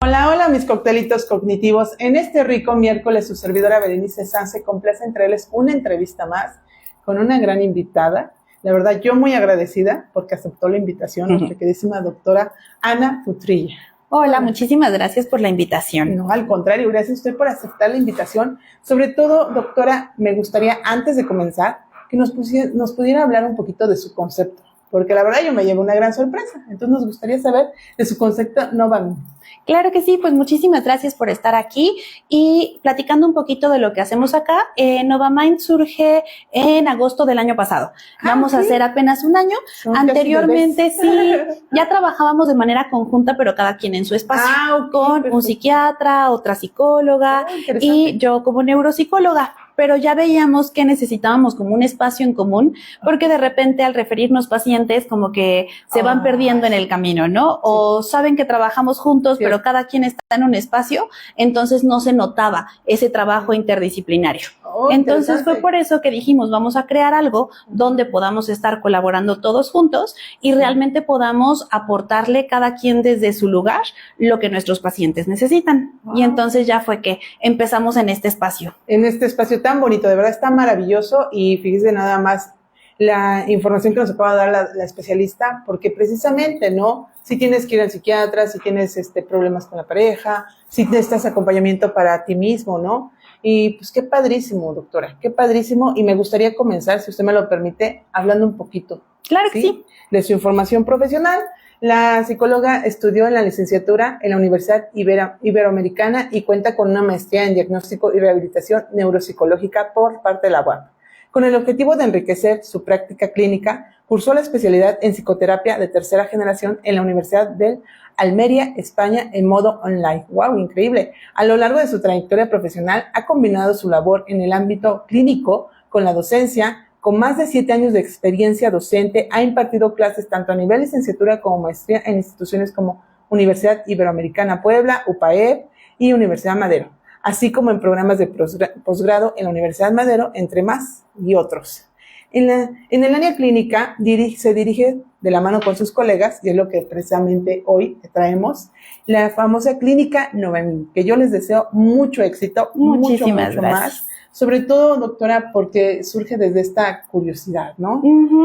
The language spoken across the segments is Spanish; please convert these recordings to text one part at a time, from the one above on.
Hola, hola mis coctelitos cognitivos. En este rico miércoles su servidora Berenice Sanz se complace en traerles una entrevista más con una gran invitada. La verdad, yo muy agradecida porque aceptó la invitación nuestra queridísima doctora Ana Utrilla. Hola, muchísimas gracias por la invitación. No, al contrario, gracias a usted por aceptar la invitación. Sobre todo, doctora, me gustaría antes de comenzar que nos pudiera hablar un poquito de su concepto, porque la verdad yo me llevo una gran sorpresa. Entonces nos gustaría saber de su concepto Novamind. Claro que sí, pues muchísimas gracias por estar aquí y platicando un poquito de lo que hacemos acá. Novamind surge en agosto del año pasado. Vamos a hacer apenas un año. Anteriormente sí, ya trabajábamos de manera conjunta, pero cada quien en su espacio, con un psiquiatra, otra psicóloga y yo como neuropsicóloga. Pero ya veíamos que necesitábamos como un espacio en común, porque de repente al referirnos pacientes como que se van perdiendo en el camino, ¿no? O saben que trabajamos juntos, pero cada quien está en un espacio, entonces no se notaba ese trabajo interdisciplinario. Entonces fue por eso que dijimos, vamos a crear algo donde podamos estar colaborando todos juntos y realmente podamos aportarle cada quien desde su lugar lo que nuestros pacientes necesitan. Y entonces ya fue que empezamos en este espacio. En este espacio tan bonito, de verdad está maravilloso y fíjese nada más la información que nos acaba de dar la especialista, porque precisamente, ¿no? Si tienes que ir al psiquiatra, si tienes problemas con la pareja, si necesitas acompañamiento para ti mismo, ¿no? Y pues qué padrísimo, doctora, qué padrísimo. Y me gustaría comenzar, si usted me lo permite, hablando un poquito. Claro que sí. De su información profesional. La psicóloga estudió en la licenciatura en la Universidad Iberoamericana y cuenta con una maestría en diagnóstico y rehabilitación neuropsicológica por parte de la UAP. Con el objetivo de enriquecer su práctica clínica, cursó la especialidad en psicoterapia de tercera generación en la Universidad de Almería, España, en modo online. ¡Wow! Increíble. A lo largo de su trayectoria profesional, ha combinado su labor en el ámbito clínico con la docencia. Con más de 7 años de experiencia docente, ha impartido clases tanto a nivel licenciatura como maestría en instituciones como Universidad Iberoamericana Puebla, UPAEP y Universidad Madero, así como en programas de posgrado en la Universidad Madero, entre más y otros. En el área clínica se dirige de la mano con sus colegas, y es lo que precisamente hoy traemos, la famosa clínica Novamind, que yo les deseo mucho éxito, Muchísimas mucho gracias. más. Sobre todo, doctora, porque surge desde esta curiosidad, ¿no?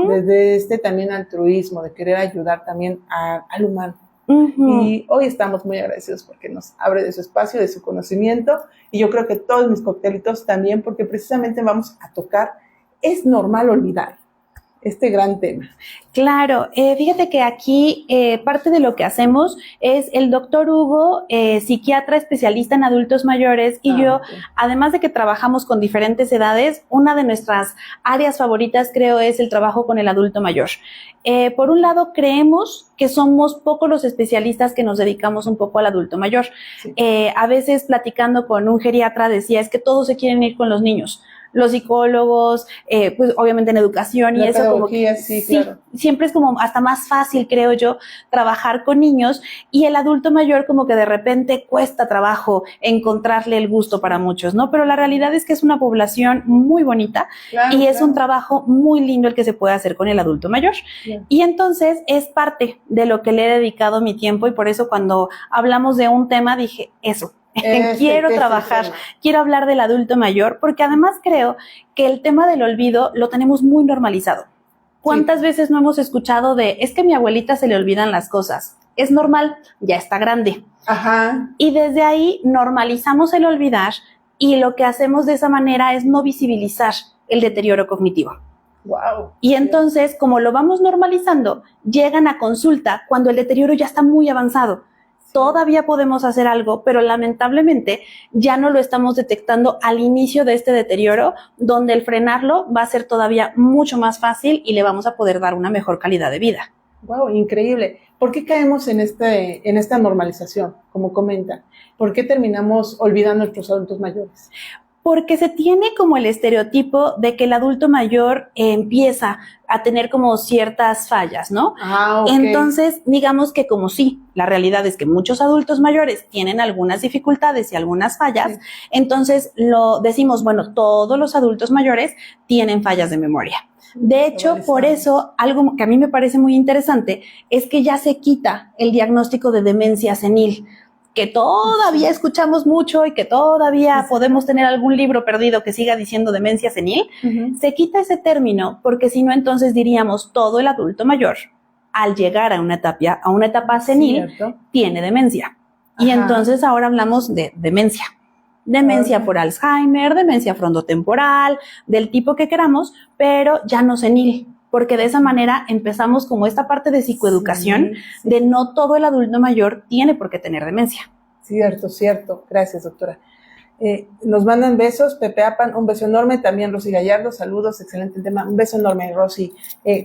Desde también altruismo, de querer ayudar también al humano. Y hoy estamos muy agradecidos porque nos abre de su espacio, de su conocimiento, y yo creo que todos mis coctelitos también, porque precisamente vamos a tocar, es normal olvidar este gran tema. Claro, fíjate que aquí parte de lo que hacemos es el doctor Hugo, psiquiatra especialista en adultos mayores, y yo, además de que trabajamos con diferentes edades, una de nuestras áreas favoritas creo es el trabajo con el adulto mayor. Por un lado, creemos que somos pocos los especialistas que nos dedicamos un poco al adulto mayor. Sí. A veces platicando con un geriatra decía, es que todos se quieren ir con los niños. Los psicólogos, pues obviamente en educación y eso como que sí, claro. Siempre es como hasta más fácil, creo yo, trabajar con niños, y el adulto mayor como que de repente cuesta trabajo encontrarle el gusto para muchos, ¿no? Pero la realidad es que es una población muy bonita, y es un trabajo muy lindo el que se puede hacer con el adulto mayor. Y entonces es parte de lo que le he dedicado mi tiempo, y por eso cuando hablamos de un tema dije eso. Quiero trabajar, quiero hablar del adulto mayor, porque además creo que el tema del olvido lo tenemos muy normalizado. ¿Cuántas veces no hemos escuchado es que a mi abuelita se le olvidan las cosas? Es normal, ya está grande. Y desde ahí normalizamos el olvidar, y lo que hacemos de esa manera es no visibilizar el deterioro cognitivo. Wow. Y entonces, como lo vamos normalizando, llegan a consulta cuando el deterioro ya está muy avanzado. Todavía podemos hacer algo, pero lamentablemente ya no lo estamos detectando al inicio de este deterioro, donde el frenarlo va a ser todavía mucho más fácil y le vamos a poder dar una mejor calidad de vida. Wow, increíble. ¿Por qué caemos en esta normalización, como comentan? ¿Por qué terminamos olvidando a nuestros adultos mayores? Porque se tiene como el estereotipo de que el adulto mayor empieza a tener como ciertas fallas, ¿no? Entonces, digamos que como sí, la realidad es que muchos adultos mayores tienen algunas dificultades y algunas fallas, entonces lo decimos, bueno, todos los adultos mayores tienen fallas de memoria. De hecho, por eso, algo que a mí me parece muy interesante es que ya se quita el diagnóstico de demencia senil. que todavía escuchamos mucho y que todavía podemos tener algún libro perdido que siga diciendo demencia senil, se quita ese término, porque si no, entonces diríamos todo el adulto mayor, al llegar a una etapa senil, tiene demencia. Y entonces ahora hablamos de demencia. Demencia por Alzheimer, demencia frontotemporal, del tipo que queramos, pero ya no senil. Porque de esa manera empezamos como esta parte de psicoeducación de no todo el adulto mayor tiene por qué tener demencia. Cierto. Gracias, doctora. Nos mandan besos, Pepe Apan, un beso enorme. También Rosy Gallardo, saludos, excelente tema. Un beso enorme, Rosy.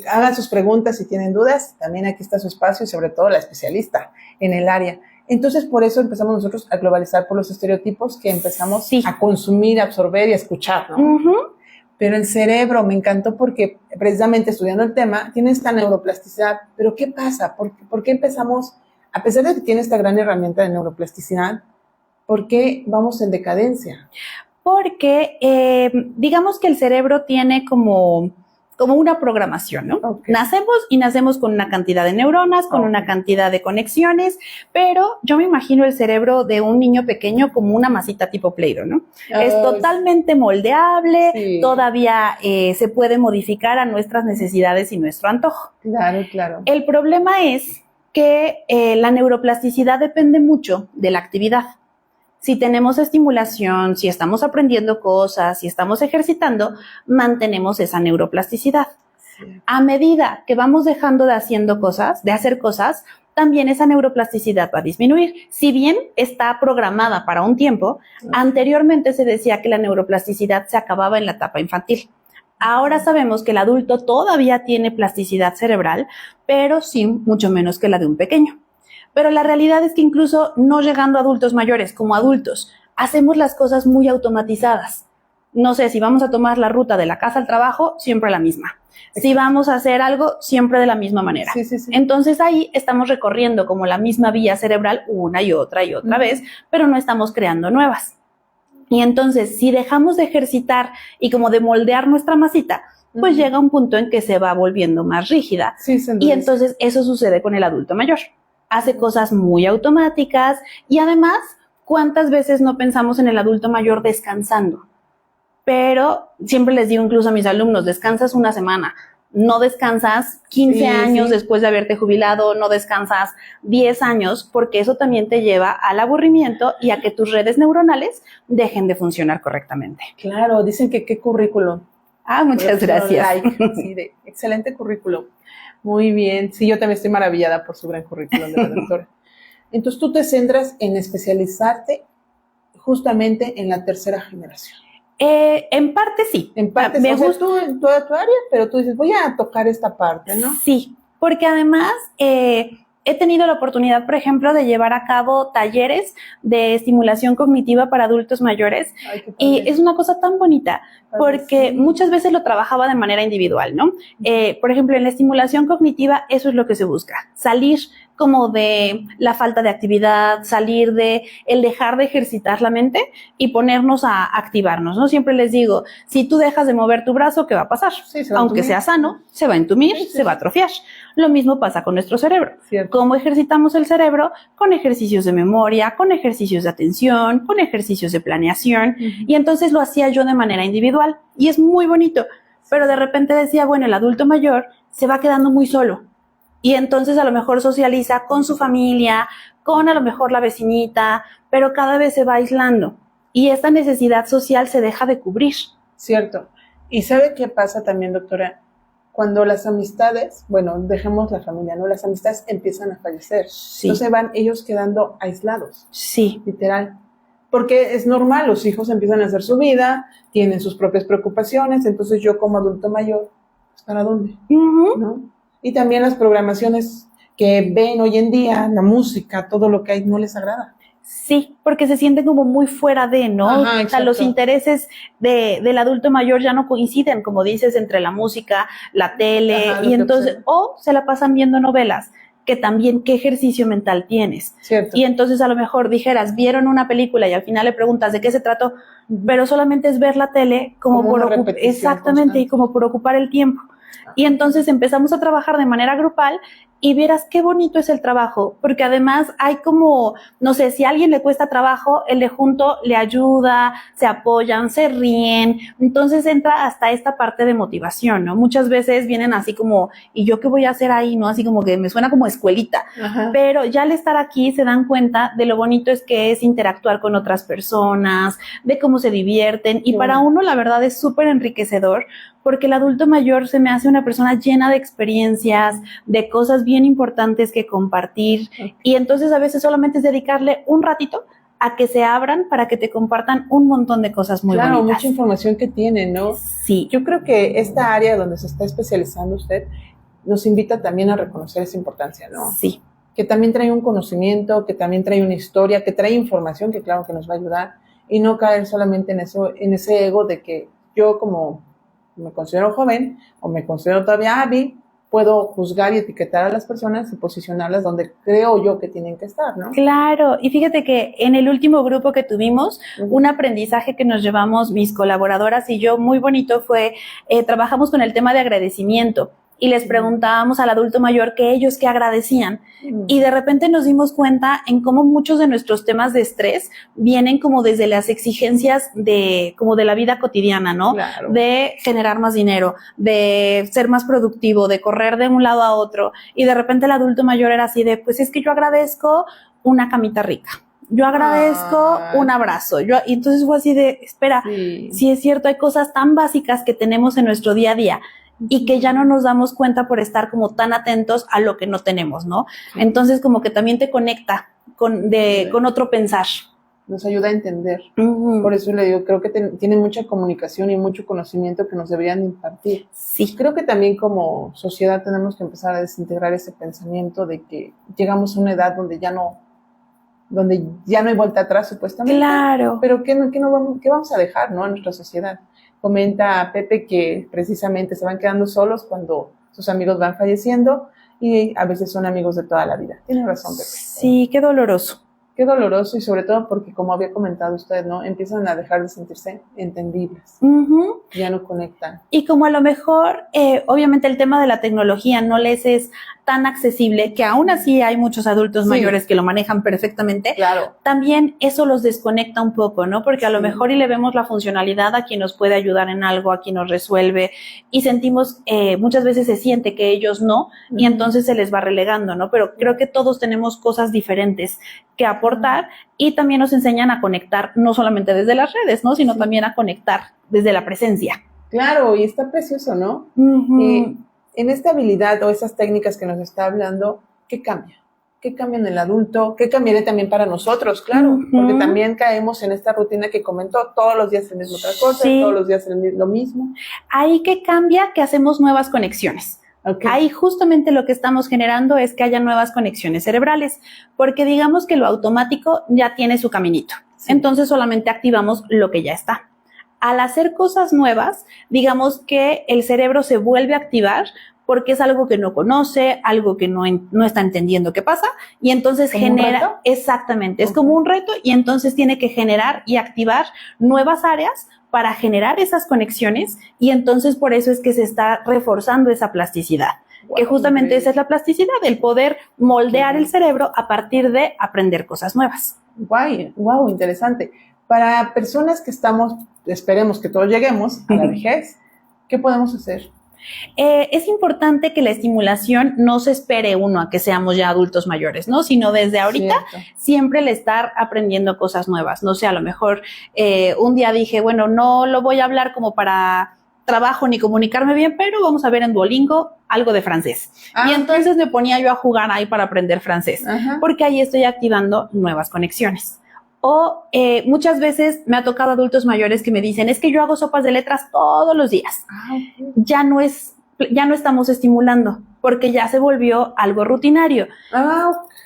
Hagan sus preguntas si tienen dudas. También aquí está su espacio y sobre todo la especialista en el área. Entonces, por eso empezamos nosotros a globalizar por los estereotipos que empezamos a consumir, a absorber y a escuchar, ¿no? Pero el cerebro me encantó porque precisamente estudiando el tema tiene esta neuroplasticidad. Pero ¿qué pasa? ¿Por qué empezamos, a pesar de que tiene esta gran herramienta de neuroplasticidad, por qué vamos en decadencia? Porque digamos que el cerebro tiene como una programación, ¿no? Nacemos con una cantidad de neuronas, con una cantidad de conexiones, pero yo me imagino el cerebro de un niño pequeño como una masita tipo Play-Doh, ¿no? Es totalmente moldeable, todavía se puede modificar a nuestras necesidades y nuestro antojo. Claro. El problema es que la neuroplasticidad depende mucho de la actividad. Si tenemos estimulación, si estamos aprendiendo cosas, si estamos ejercitando, mantenemos esa neuroplasticidad. A medida que vamos dejando de hacer cosas, también esa neuroplasticidad va a disminuir. Si bien está programada para un tiempo, anteriormente se decía que la neuroplasticidad se acababa en la etapa infantil. Ahora sabemos que el adulto todavía tiene plasticidad cerebral, pero sí mucho menos que la de un pequeño. Pero la realidad es que incluso no llegando a adultos mayores, como adultos, hacemos las cosas muy automatizadas. No sé, si vamos a tomar la ruta de la casa al trabajo, siempre la misma. Si vamos a hacer algo, siempre de la misma manera. Entonces ahí estamos recorriendo como la misma vía cerebral una y otra vez, pero no estamos creando nuevas. Y entonces, si dejamos de ejercitar y como de moldear nuestra masita, pues llega un punto en que se va volviendo más rígida. Y entonces eso sucede con el adulto mayor. Hace cosas muy automáticas y además, ¿cuántas veces no pensamos en el adulto mayor descansando? Pero siempre les digo incluso a mis alumnos, descansas una semana, no descansas 15 años después de haberte jubilado, no descansas 10 años, porque eso también te lleva al aburrimiento y a que tus redes neuronales dejen de funcionar correctamente. Claro, dicen que qué currículum. Muchas gracias. Excelente currículum. Muy bien. Sí, yo también estoy maravillada por su gran currículum de la doctora. Entonces, tú te centras en especializarte justamente en la tercera generación. En parte sí. En parte sí. O sea, tú en toda tu área, pero tú dices, voy a tocar esta parte, ¿no? Sí, porque además he tenido la oportunidad, por ejemplo, de llevar a cabo talleres de estimulación cognitiva para adultos mayores. Y es una cosa tan bonita, porque muchas veces lo trabajaba de manera individual, ¿no? Por ejemplo, en la estimulación cognitiva, eso es lo que se busca, salir como de la falta de actividad, salir de el dejar de ejercitar la mente y ponernos a activarnos, ¿no? Siempre les digo, si tú dejas de mover tu brazo, ¿qué va a pasar? Aunque sea sano, se va a entumir, se va a atrofiar. Lo mismo pasa con nuestro cerebro. ¿Cómo ejercitamos el cerebro? Con ejercicios de memoria, con ejercicios de atención, con ejercicios de planeación. Y entonces lo hacía yo de manera individual y es muy bonito. Pero de repente decía, bueno, el adulto mayor se va quedando muy solo. Y entonces a lo mejor socializa con su familia, con a lo mejor la vecinita, pero cada vez se va aislando. Y esta necesidad social se deja de cubrir. Cierto. ¿Y sabe qué pasa también, doctora? Cuando las amistades, bueno, dejemos la familia, ¿no? Las amistades empiezan a fallecer. Entonces van ellos quedando aislados. Literal. Porque es normal, los hijos empiezan a hacer su vida, tienen sus propias preocupaciones, entonces yo como adulto mayor, ¿para dónde? ¿No? Y también las programaciones que ven hoy en día, la música, todo lo que hay, no les agrada. Sí, porque se sienten como muy fuera de, ¿no? O sea, los intereses del adulto mayor ya no coinciden, como dices, entre la música, la tele, y entonces, o se la pasan viendo novelas, que también, ¿qué ejercicio mental tienes? Y entonces a lo mejor dijeras, vieron una película y al final le preguntas de qué se trató, pero solamente es ver la tele como por exactamente, constante. Y como por ocupar el tiempo. Y entonces empezamos a trabajar de manera grupal y vieras qué bonito es el trabajo, porque además hay como, no sé, si a alguien le cuesta trabajo, el de junto le ayuda, se apoyan, se ríen, entonces entra hasta esta parte de motivación, ¿no? Muchas veces vienen así como, ¿y yo qué voy a hacer ahí? ¿No? Así como que me suena como escuelita, pero ya al estar aquí se dan cuenta de lo bonito es que es interactuar con otras personas, de cómo se divierten, y para uno la verdad es súper enriquecedor, porque el adulto mayor se me hace una persona llena de experiencias, de cosas bien importantes que compartir, y entonces a veces solamente es dedicarle un ratito a que se abran para que te compartan un montón de cosas muy bonitas. Mucha información que tienen, ¿no? Sí. Yo creo que esta área donde se está especializando usted nos invita también a reconocer esa importancia, ¿no? Sí. Que también trae un conocimiento, que también trae una historia, que trae información que claro que nos va a ayudar, y no caer solamente en eso, en ese ego de que yo como me considero joven o me considero todavía Abby, puedo juzgar y etiquetar a las personas y posicionarlas donde creo yo que tienen que estar, ¿no? Claro, y fíjate que en el último grupo que tuvimos, un aprendizaje que nos llevamos mis colaboradoras y yo muy bonito fue, trabajamos con el tema de agradecimiento. Y les preguntábamos al adulto mayor que ellos qué agradecían. Y de repente nos dimos cuenta en cómo muchos de nuestros temas de estrés vienen como desde las exigencias como de la vida cotidiana, ¿no? Claro. De generar más dinero, de ser más productivo, de correr de un lado a otro. Y de repente el adulto mayor era así de, pues es que yo agradezco una camita rica. Yo agradezco un abrazo. Y entonces fue así de, espera, sí es cierto, hay cosas tan básicas que tenemos en nuestro día a día y que ya no nos damos cuenta por estar como tan atentos a lo que no tenemos, ¿no? Entonces como que también te conecta con otro pensar. Nos ayuda a entender. Por eso le digo, creo que tienen mucha comunicación y mucho conocimiento que nos deberían impartir. Sí. Creo que también como sociedad tenemos que empezar a desintegrar ese pensamiento de que llegamos a una edad donde ya no hay vuelta atrás supuestamente. Claro. Pero ¿qué vamos a dejar, ¿no? En nuestra sociedad. Comenta Pepe que precisamente se van quedando solos cuando sus amigos van falleciendo y a veces son amigos de toda la vida. Tiene razón, Pepe. Sí, qué doloroso. Qué doloroso y sobre todo porque, como había comentado usted, ¿no? Empiezan a dejar de sentirse entendibles. Ya no conectan. Y como a lo mejor, obviamente el tema de la tecnología no les es tan accesible, que aún así hay muchos adultos mayores que lo manejan perfectamente, claro. También eso los desconecta un poco, ¿no? Porque a lo mejor y le vemos la funcionalidad a quien nos puede ayudar en algo, a quien nos resuelve, y sentimos, muchas veces se siente que ellos no, y entonces se les va relegando, ¿no? Pero creo que todos tenemos cosas diferentes que aportar y también nos enseñan a conectar, no solamente desde las redes, ¿no? Sino también a conectar desde la presencia. Claro, y está precioso, ¿no? En esta habilidad o esas técnicas que nos está hablando, ¿qué cambia? ¿Qué cambia en el adulto? ¿Qué cambiaría también para nosotros? Claro, porque también caemos en esta rutina que comentó, todos los días el mismo otra cosa, todos los días lo mismo. Ahí que cambia, que hacemos nuevas conexiones. Ahí justamente lo que estamos generando es que haya nuevas conexiones cerebrales, porque digamos que lo automático ya tiene su caminito. Entonces solamente activamos lo que ya está. Al hacer cosas nuevas, digamos que el cerebro se vuelve a activar porque es algo que no conoce, algo que no está entendiendo qué pasa, y entonces genera, exactamente, es como un reto, y entonces tiene que generar y activar nuevas áreas para generar esas conexiones, y entonces por eso es que se está reforzando esa plasticidad, que justamente esa es la plasticidad, el poder moldear el cerebro a partir de aprender cosas nuevas. Wow, interesante. Para personas que esperemos que todos lleguemos a la vejez, ¿qué podemos hacer? Es importante que la estimulación no se espere uno a que seamos ya adultos mayores, ¿no? Sino desde ahorita siempre el estar aprendiendo cosas nuevas. No sé, a lo mejor un día dije, bueno, no lo voy a hablar como para trabajo ni comunicarme bien, pero vamos a ver en Duolingo algo de francés. Y entonces me ponía yo a jugar ahí para aprender francés, porque ahí estoy activando nuevas conexiones. O muchas veces me ha tocado adultos mayores que me dicen, es que yo hago sopas de letras todos los días. Ya no estamos estimulando, porque ya se volvió algo rutinario.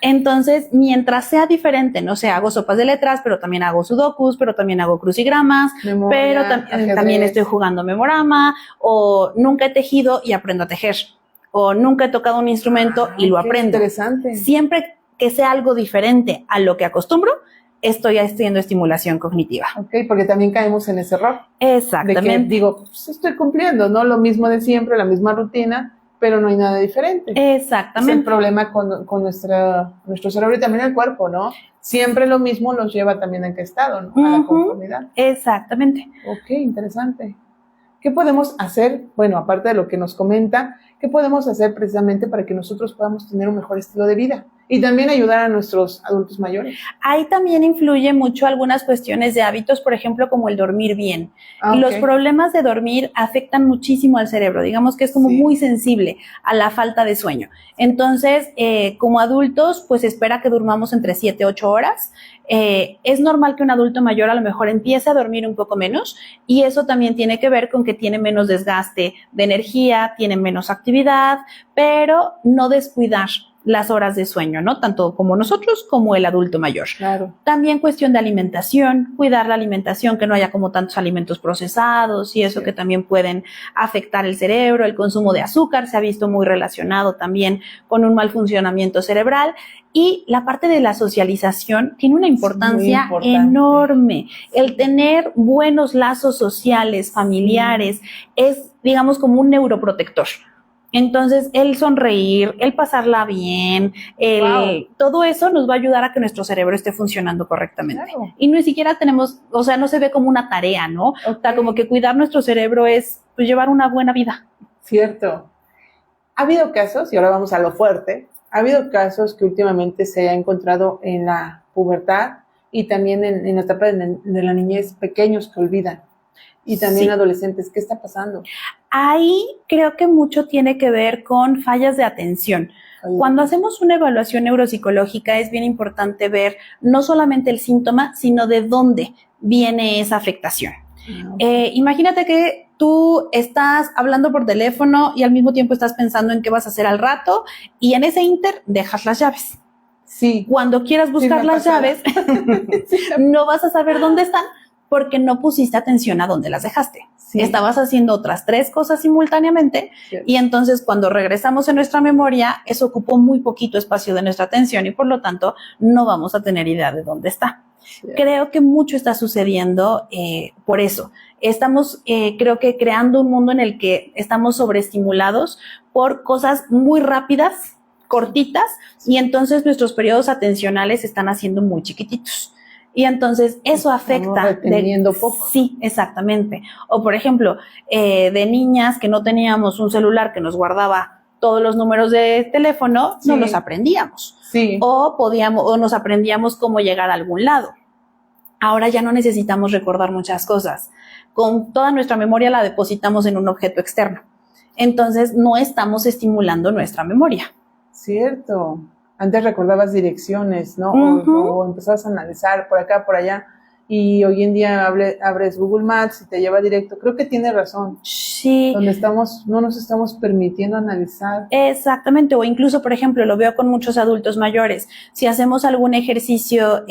Entonces, mientras sea diferente, no sé, hago sopas de letras, pero también hago sudokus, pero también hago crucigramas, pero también estoy jugando memorama, o nunca he tejido y aprendo a tejer, o nunca he tocado un instrumento y lo aprendo. Interesante. Siempre que sea algo diferente a lo que acostumbro, estoy haciendo estimulación cognitiva. Porque también caemos en ese error. Exactamente. De que digo, pues estoy cumpliendo, ¿no? Lo mismo de siempre, la misma rutina, pero no hay nada diferente. Exactamente. Es el problema con nuestro cerebro y también el cuerpo, ¿no? Siempre lo mismo nos lleva también a qué estado, ¿no? A la conformidad. Exactamente. Ok, interesante. ¿Qué podemos hacer? Bueno, aparte de lo que nos comenta, ¿qué podemos hacer precisamente para que nosotros podamos tener un mejor estilo de vida? Y también ayudar a nuestros adultos mayores. Ahí también influye mucho algunas cuestiones de hábitos, por ejemplo, como el dormir bien. Y los problemas de dormir afectan muchísimo al cerebro. Digamos que es como muy sensible a la falta de sueño. Entonces, como adultos, pues espera que durmamos entre 7 y 8 horas. Es normal que un adulto mayor a lo mejor empiece a dormir un poco menos y eso también tiene que ver con que tiene menos desgaste de energía, tiene menos actividad, pero no descuidar las horas de sueño, ¿no? Tanto como nosotros como el adulto mayor. Claro. También cuestión de alimentación, cuidar la alimentación, que no haya como tantos alimentos procesados y eso que también pueden afectar el cerebro. El consumo de azúcar se ha visto muy relacionado también con un mal funcionamiento cerebral. Y la parte de la socialización tiene una importancia enorme. El tener buenos lazos sociales, familiares, es, digamos, como un neuroprotector. Entonces, el sonreír, el pasarla bien, todo eso nos va a ayudar a que nuestro cerebro esté funcionando correctamente. Claro. Y ni siquiera tenemos, o sea, no se ve como una tarea, ¿no? Okay. O sea, como que cuidar nuestro cerebro es pues, llevar una buena vida. Cierto. Ha habido casos, y ahora vamos a lo fuerte, ha habido casos que últimamente se ha encontrado en la pubertad y también en la etapa de la niñez, pequeños que olvidan. Y también adolescentes. ¿Qué está pasando? Ahí creo que mucho tiene que ver con fallas de atención. Cuando hacemos una evaluación neuropsicológica es bien importante ver no solamente el síntoma, sino de dónde viene esa afectación. Imagínate que tú estás hablando por teléfono y al mismo tiempo estás pensando en qué vas a hacer al rato y en ese inter dejas las llaves. Sí. Cuando quieras buscar las llaves, no vas a saber dónde están, porque no pusiste atención a dónde las dejaste. Sí. Estabas haciendo otras 3 cosas simultáneamente y entonces cuando regresamos en nuestra memoria, eso ocupó muy poquito espacio de nuestra atención y por lo tanto no vamos a tener idea de dónde está. Creo que mucho está sucediendo por eso. Estamos, creo que creando un mundo en el que estamos sobreestimulados por cosas muy rápidas, cortitas, y entonces nuestros periodos atencionales se están haciendo muy chiquititos. Y entonces eso afecta. Reteniendo poco. Sí, exactamente. O por ejemplo, de niñas que no teníamos un celular que nos guardaba todos los números de teléfono, no los aprendíamos. Sí. O nos aprendíamos cómo llegar a algún lado. Ahora ya no necesitamos recordar muchas cosas. Con toda nuestra memoria la depositamos en un objeto externo. Entonces no estamos estimulando nuestra memoria. Cierto. Antes recordabas direcciones, ¿no? O empezabas a analizar por acá, por allá. Y hoy en día abres Google Maps y te lleva directo. Creo que tiene razón. Sí. Donde no nos estamos permitiendo analizar. Exactamente. O incluso, por ejemplo, lo veo con muchos adultos mayores. Si hacemos algún ejercicio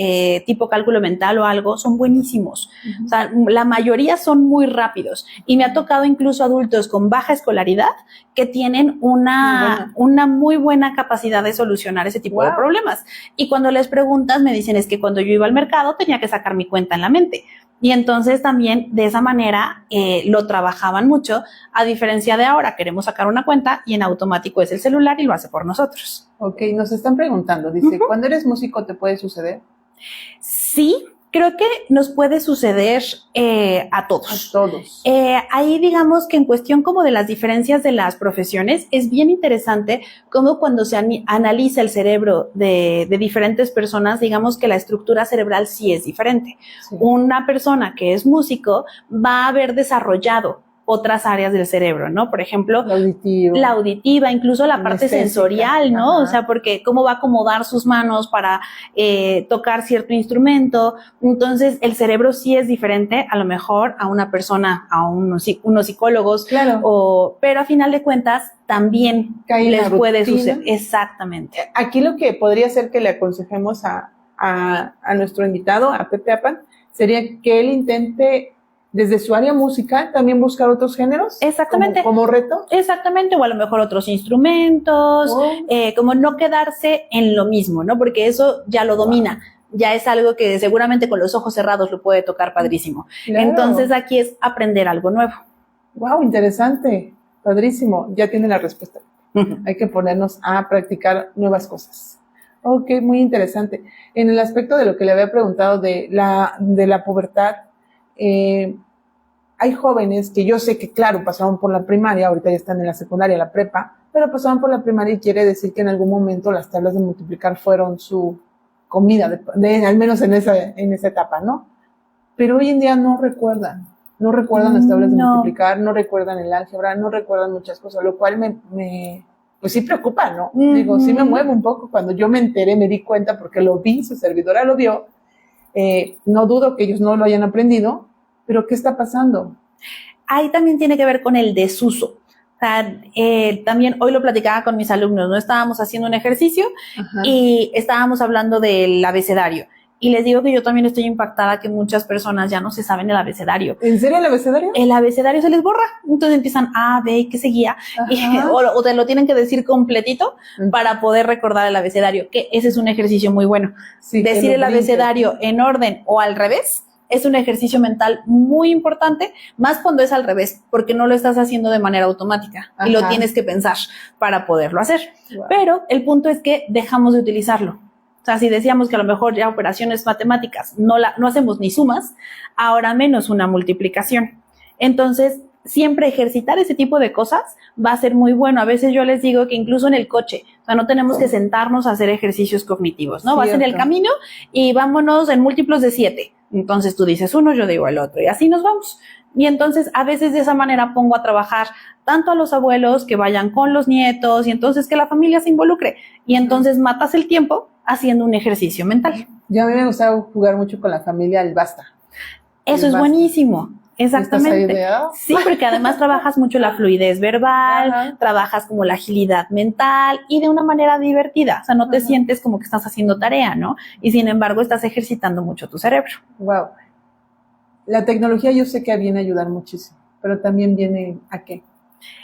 tipo cálculo mental o algo, son buenísimos. O sea, la mayoría son muy rápidos. Y me ha tocado incluso adultos con baja escolaridad que tienen una muy buena capacidad de solucionar ese tipo de problemas. Y cuando les preguntas, me dicen, es que cuando yo iba al mercado tenía que sacar mi cuenta en la mente. Y entonces también de esa manera lo trabajaban mucho, a diferencia de ahora, queremos sacar una cuenta y en automático es el celular y lo hace por nosotros. Ok, nos están preguntando, dice, ¿cuando eres músico te puede suceder? Sí. Creo que nos puede suceder a todos. A todos. Ahí digamos que en cuestión como de las diferencias de las profesiones, es bien interesante cómo cuando se analiza el cerebro de diferentes personas, digamos que la estructura cerebral sí es diferente. Sí. Una persona que es músico va a haber desarrollado otras áreas del cerebro, ¿no? Por ejemplo, la auditiva, incluso la parte sensorial, ¿no? Ajá. O sea, porque cómo va a acomodar sus manos para tocar cierto instrumento. Entonces, el cerebro sí es diferente, a lo mejor, a una persona, a unos psicólogos. Claro. Pero a final de cuentas, también les puede suceder. Exactamente. Aquí lo que podría ser que le aconsejemos a nuestro invitado, a Pepe Apan, sería que él intente desde su área musical también buscar otros géneros. Exactamente. Como reto. Exactamente, o a lo mejor otros instrumentos, como no quedarse en lo mismo, ¿no? Porque eso ya lo domina. Ya es algo que seguramente con los ojos cerrados lo puede tocar padrísimo. Claro. Entonces aquí es aprender algo nuevo. Wow, interesante. Padrísimo. Ya tiene la respuesta. Hay que ponernos a practicar nuevas cosas. Ok, muy interesante. En el aspecto de lo que le había preguntado de la pubertad, hay jóvenes que yo sé que, claro, pasaron por la primaria, ahorita ya están en la secundaria, la prepa, pero pasaron por la primaria y quiere decir que en algún momento las tablas de multiplicar fueron su comida, al menos en esa etapa, ¿no? Pero hoy en día no recuerdan las tablas de multiplicar, no recuerdan el álgebra, no recuerdan muchas cosas, lo cual pues sí preocupa, ¿no? Digo, sí me mueve un poco. Cuando yo me enteré, me di cuenta porque lo vi, su servidora lo vio, no dudo que ellos no lo hayan aprendido, pero ¿qué está pasando? Ahí también tiene que ver con el desuso. O sea, también hoy lo platicaba con mis alumnos, ¿no? Estábamos haciendo un ejercicio y estábamos hablando del abecedario. Y les digo que yo también estoy impactada que muchas personas ya no se saben el abecedario. ¿En serio el abecedario? El abecedario se les borra. Entonces empiezan A, B, ¿qué seguía? O te lo tienen que decir completito para poder recordar el abecedario, que ese es un ejercicio muy bueno. Sí, decir el abecedario en orden o al revés es un ejercicio mental muy importante, más cuando es al revés, porque no lo estás haciendo de manera automática y lo tienes que pensar para poderlo hacer. Wow. Pero el punto es que dejamos de utilizarlo. O sea, si decíamos que a lo mejor ya operaciones matemáticas no hacemos ni sumas, ahora menos una multiplicación. Entonces, siempre ejercitar ese tipo de cosas va a ser muy bueno. A veces yo les digo que incluso en el coche, o sea, no tenemos que sentarnos a hacer ejercicios cognitivos, ¿no? Cierto. Vas en el camino y vámonos en múltiplos de 7. Entonces tú dices uno, yo digo el otro y así nos vamos. Y entonces a veces de esa manera pongo a trabajar tanto a los abuelos que vayan con los nietos y entonces que la familia se involucre. Y entonces matas el tiempo haciendo un ejercicio mental. Yo a mí me gustaba jugar mucho con la familia al basta. Eso es basta. Buenísimo. Exactamente. Sí, porque además trabajas mucho la fluidez verbal, trabajas como la agilidad mental y de una manera divertida. O sea, no te sientes como que estás haciendo tarea, ¿no? Y sin embargo, estás ejercitando mucho tu cerebro. Wow. La tecnología yo sé que viene a ayudar muchísimo, pero también viene ¿a qué?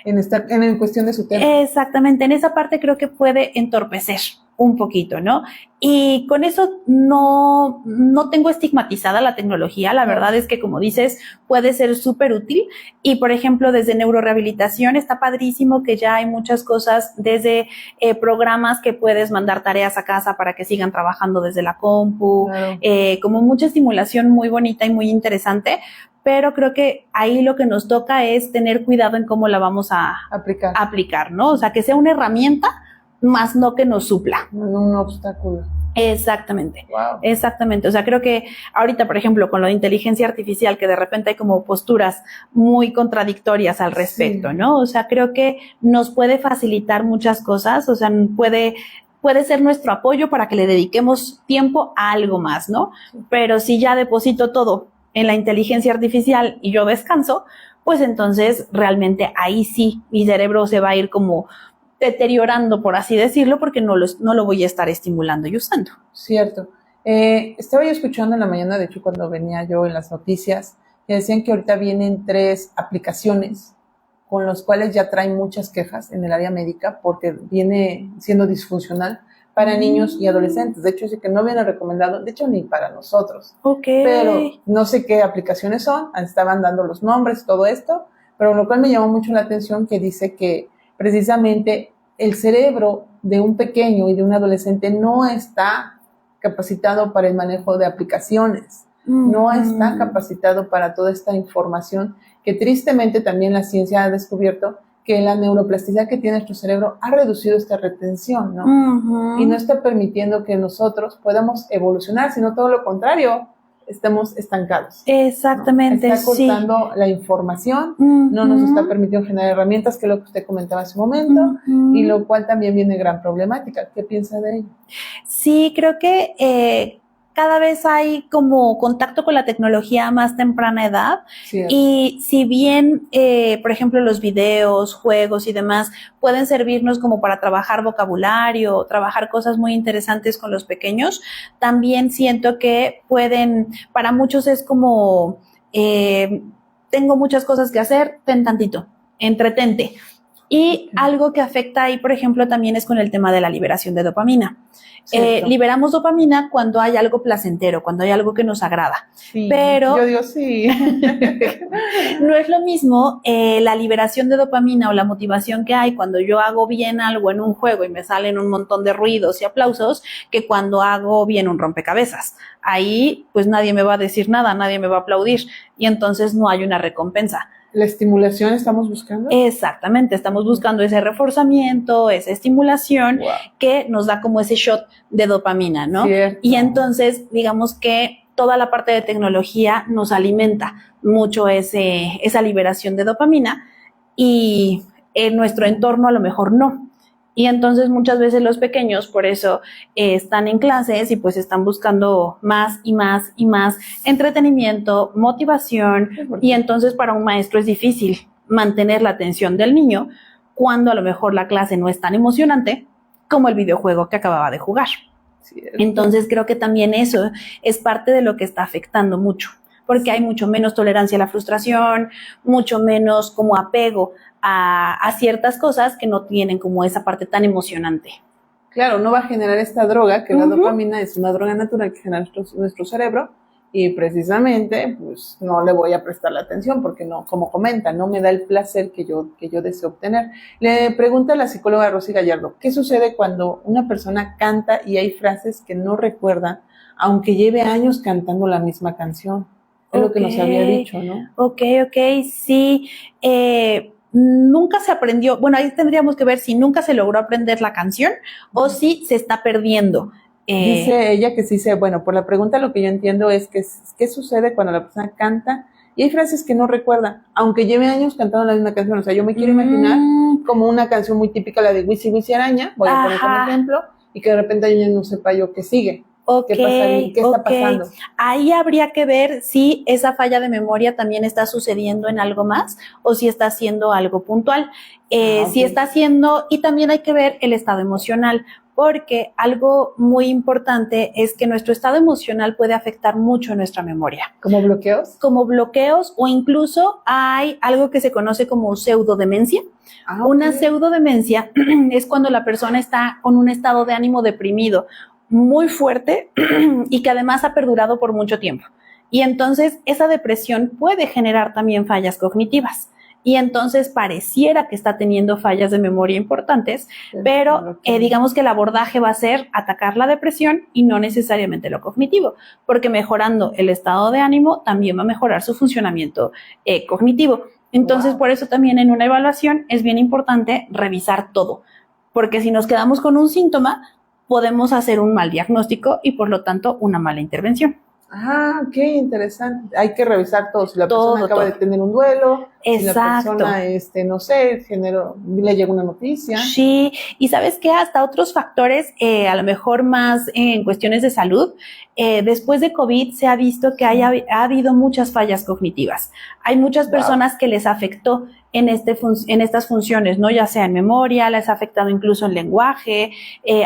En cuestión de su tema. Exactamente. En esa parte creo que puede entorpecer un poquito, ¿no? Y con eso no tengo estigmatizada la tecnología. La verdad es que, como dices, puede ser súper útil. Y, por ejemplo, desde neurorehabilitación está padrísimo que ya hay muchas cosas, desde programas que puedes mandar tareas a casa para que sigan trabajando desde la compu, como mucha estimulación muy bonita y muy interesante. Pero creo que ahí lo que nos toca es tener cuidado en cómo la vamos a aplicar, ¿no? O sea, que sea una herramienta, más no que nos supla. Un obstáculo. Exactamente. Wow. Exactamente. O sea, creo que ahorita, por ejemplo, con lo de inteligencia artificial, que de repente hay como posturas muy contradictorias al respecto, ¿no? O sea, creo que nos puede facilitar muchas cosas, o sea, puede ser nuestro apoyo para que le dediquemos tiempo a algo más, ¿no? Pero si ya deposito todo en la inteligencia artificial y yo descanso, pues entonces realmente ahí sí mi cerebro se va a ir como deteriorando, por así decirlo, porque no lo voy a estar estimulando y usando. Cierto. Estaba yo escuchando en la mañana, de hecho, cuando venía yo en las noticias, que decían que ahorita vienen 3 aplicaciones con los cuales ya traen muchas quejas en el área médica porque viene siendo disfuncional para niños y adolescentes. De hecho, sí que no viene recomendado, de hecho, ni para nosotros. Pero no sé qué aplicaciones son, estaban dando los nombres, todo esto, pero lo cual me llamó mucho la atención que dice que precisamente el cerebro de un pequeño y de un adolescente no está capacitado para el manejo de aplicaciones, no está capacitado para toda esta información que tristemente también la ciencia ha descubierto que la neuroplasticidad que tiene nuestro cerebro ha reducido esta retención, ¿no? Y no está permitiendo que nosotros podamos evolucionar, sino todo lo contrario, estamos estancados. Exactamente, ¿no? Está cortando la información, no nos está permitiendo generar herramientas, que es lo que usted comentaba hace un momento, y lo cual también viene gran problemática. ¿Qué piensa de ello? Sí, creo que cada vez hay como contacto con la tecnología a más temprana edad. Cierto. Y si bien, por ejemplo, los videos, juegos y demás pueden servirnos como para trabajar vocabulario, trabajar cosas muy interesantes con los pequeños, también siento que para muchos es como, tengo muchas cosas que hacer, ten tantito, entretente. Y algo que afecta ahí, por ejemplo, también es con el tema de la liberación de dopamina. Liberamos dopamina cuando hay algo placentero, cuando hay algo que nos agrada. Sí, pero yo digo sí. no es lo mismo la liberación de dopamina o la motivación que hay cuando yo hago bien algo en un juego y me salen un montón de ruidos y aplausos que cuando hago bien un rompecabezas. Ahí pues nadie me va a decir nada, nadie me va a aplaudir y entonces no hay una recompensa. ¿La estimulación estamos buscando? Exactamente, estamos buscando ese reforzamiento, esa estimulación que nos da como ese shot de dopamina, ¿no? Cierto. Y entonces, digamos que toda la parte de tecnología nos alimenta mucho esa liberación de dopamina y en nuestro entorno a lo mejor no. Y entonces muchas veces los pequeños por eso están en clases y pues están buscando más y más y más entretenimiento, motivación, y entonces para un maestro es difícil mantener la atención del niño cuando a lo mejor la clase no es tan emocionante como el videojuego que acababa de jugar. Cierto. Entonces creo que también eso es parte de lo que está afectando mucho, porque hay mucho menos tolerancia a la frustración, mucho menos como apego a ciertas cosas que no tienen como esa parte tan emocionante. Claro, no va a generar esta droga, que la dopamina es una droga natural que genera nuestro cerebro, y precisamente pues no le voy a prestar la atención porque no, como comenta, no me da el placer que yo deseo obtener. Le pregunta a la psicóloga Rosy Gallardo, ¿qué sucede cuando una persona canta y hay frases que no recuerda, aunque lleve años cantando la misma canción? Es lo que nos había dicho, ¿no? Ok, sí. Nunca se aprendió, bueno, ahí tendríamos que ver si nunca se logró aprender la canción o si se está perdiendo. Dice ella que sí bueno, por la pregunta lo que yo entiendo es que ¿qué sucede cuando la persona canta y hay frases que no recuerda, aunque lleve años cantando la misma canción? O sea, yo me quiero imaginar como una canción muy típica, la de Wisi Wisi Araña, voy a poner como ejemplo, y que de repente yo no sepa yo qué sigue. ¿Qué está pasando? Ahí habría que ver si esa falla de memoria también está sucediendo en algo más o si está haciendo algo puntual. Si está haciendo, y también hay que ver el estado emocional, porque algo muy importante es que nuestro estado emocional puede afectar mucho nuestra memoria. ¿Como bloqueos? Como bloqueos, o incluso hay algo que se conoce como pseudodemencia. Una pseudodemencia es cuando la persona está con un estado de ánimo deprimido muy fuerte y que además ha perdurado por mucho tiempo. Y entonces esa depresión puede generar también fallas cognitivas. Y entonces pareciera que está teniendo fallas de memoria importantes, pero digamos que el abordaje va a ser atacar la depresión y no necesariamente lo cognitivo, porque mejorando el estado de ánimo también va a mejorar su funcionamiento cognitivo. Entonces, por eso también en una evaluación es bien importante revisar todo, porque si nos quedamos con un síntoma, podemos hacer un mal diagnóstico y por lo tanto una mala intervención. Qué interesante. Hay que revisar todo. Si la persona acaba de tener un duelo, si la persona, no sé, le llega una noticia. Sí, y ¿sabes qué? Hasta otros factores, a lo mejor más en cuestiones de salud, después de COVID se ha visto que ha habido muchas fallas cognitivas. Hay muchas personas que les afectó en estas funciones, ¿no? Ya sea en memoria, les ha afectado incluso en lenguaje,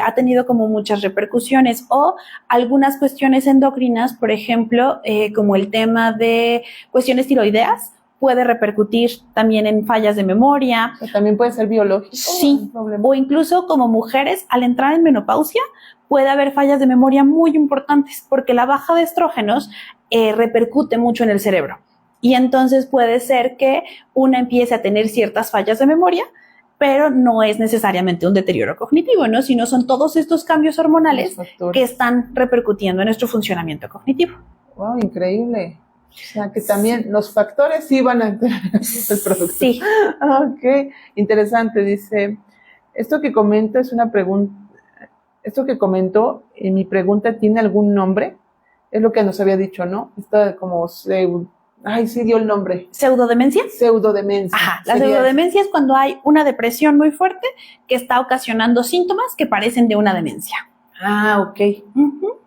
ha tenido como muchas repercusiones, o algunas cuestiones endocrinas, por ejemplo, como el tema de cuestiones tiroideas, puede repercutir también en fallas de memoria. O también puede ser biológico. Sí, o incluso como mujeres, al entrar en menopausia, puede haber fallas de memoria muy importantes, porque la baja de estrógenos repercute mucho en el cerebro. Y entonces puede ser que una empiece a tener ciertas fallas de memoria, pero no es necesariamente un deterioro cognitivo, ¿no? Sino son todos estos cambios hormonales que están repercutiendo en nuestro funcionamiento cognitivo. ¡Wow! Increíble. O sea, que también los factores sí van a entrar en el producto. Sí. Ok, interesante. Dice, esto que comento es una pregunta, esto que comentó en mi pregunta, ¿tiene algún nombre? Es lo que nos había dicho, ¿no? Esto como sí dio el nombre. ¿Pseudodemencia? Pseudodemencia. Ajá, la pseudodemencia es cuando hay una depresión muy fuerte que está ocasionando síntomas que parecen de una demencia. Ok.